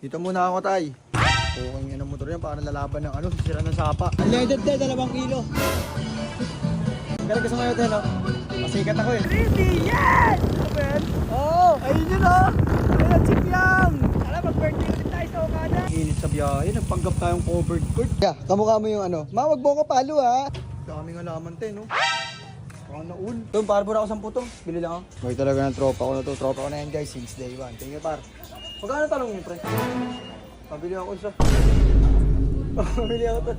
Dito muna ako, tay. Okay nga ng motor yan, para lalaban ng sisira ng sapa. Unleaded din, 2 kilo. Pero gusto mo yun, no? Masikat ako eh. Really? Yes! Ben? Oo! Ayun yun oh! Ayun ang chip yang! Alam, mag-birthday ulit tayo sa Okada. Init sa biyahe, nagpanggap tayong covered court. Yeah, kamukha mo yung Mawag mo ka palo ha! Daming alaman te, no? Baka naul. Doon, parbor ako 10 to. Bili lang ako. May talaga ng tropa ko na to. Tropa ko na yan guys, since day 1. Tingin par. Magkano talong niyo, pre? Pabili ako isa. Pabili ako to.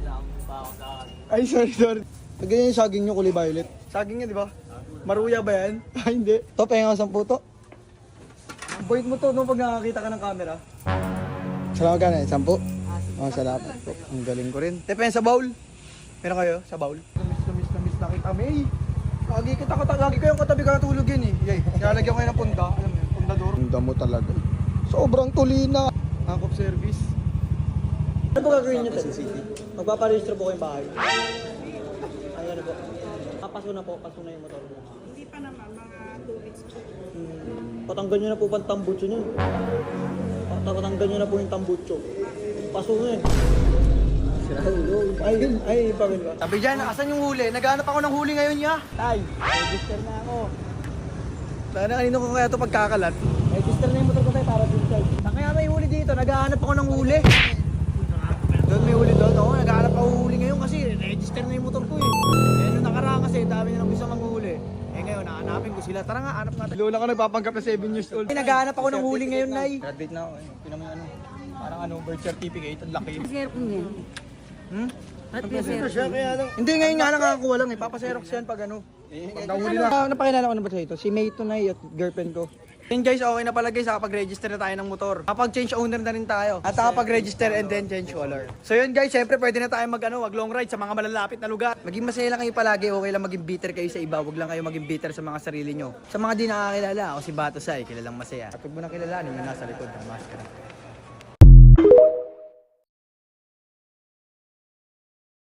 Ay, sorry. Ganyan yung saging nyo, kulay violet. Saging niya, di ba? Maruya ba yan? Ay, hindi. To, penga ko 10 to. Ang bait mo to, no, pag nakakita ka ng camera. Salamat ka na, 10? Oh, salamat po. Ang galing ko rin. Te, penga sa bowl. Meron kayo sa bowl? Namiss na kita, May. Lagi ko yung katabi ka natulog yun eh. Yay, nilalagyan ko yun ng punda. Alam mo yun, pundador. Punda mo talaga. Sobrang tulina. Hank of service. Ano ba gagawin niyo sa city? Magpaparehistro po kayong bahay. Ay, ano po? Paso na yung motor mo. Hindi pa naman, mga 2 weeks pa. Patanggal nyo na po pang tambutso nyo. Patanggal nyo na po yung tambutso. Paso na eh. Ay, pamil ba? Sabi dyan, asan yung huli? Naghanap ako ng huli ngayon niya. Tay, register na ako. Sana kanino ko kaya ito pagkakalat? Register na yung motor ko tayo para dun tayo. Saan kaya may huli dito? Naghahanap ako ng huli. Doon may huli doon. Oo, naghahanap ako huli ngayon kasi register na yung motor ko eh. Eh, nung nakaraan kasi, dami nilang gusto manghuli. Eh ngayon, nahanapin ko sila. Tara nga, hanap nga tayo. Lola ko nagpapanggap na 7 years old. Naghahanap ako ng huli ngayon, Nay. Graduate na ako eh. Pinamo yung parang birth certificate. Ang laki. Pasero ko niyan. At pasero Hindi, ngayon nga nakakuha lang eh. Papaserox yan pag pag nahuli na. Napakilala ko na ba sa ito? Si May Tunay at girlfriend ko. Then guys, okay na pala guys, nakapag-register na tayo ng motor. Kapag-change owner na rin tayo. At nakapag-register and then change color. So yun guys, syempre pwede na tayo mag long ride sa mga malalapit na lugar. Maging masaya lang kayo palagi, okay lang maging bitter kayo sa iba. Huwag lang kayo maging bitter sa mga sarili nyo. Sa mga di nakakilala, ako si Bato Sai, kilalang masaya. At huwag mo na kilala, yung nasa likod ng maskara.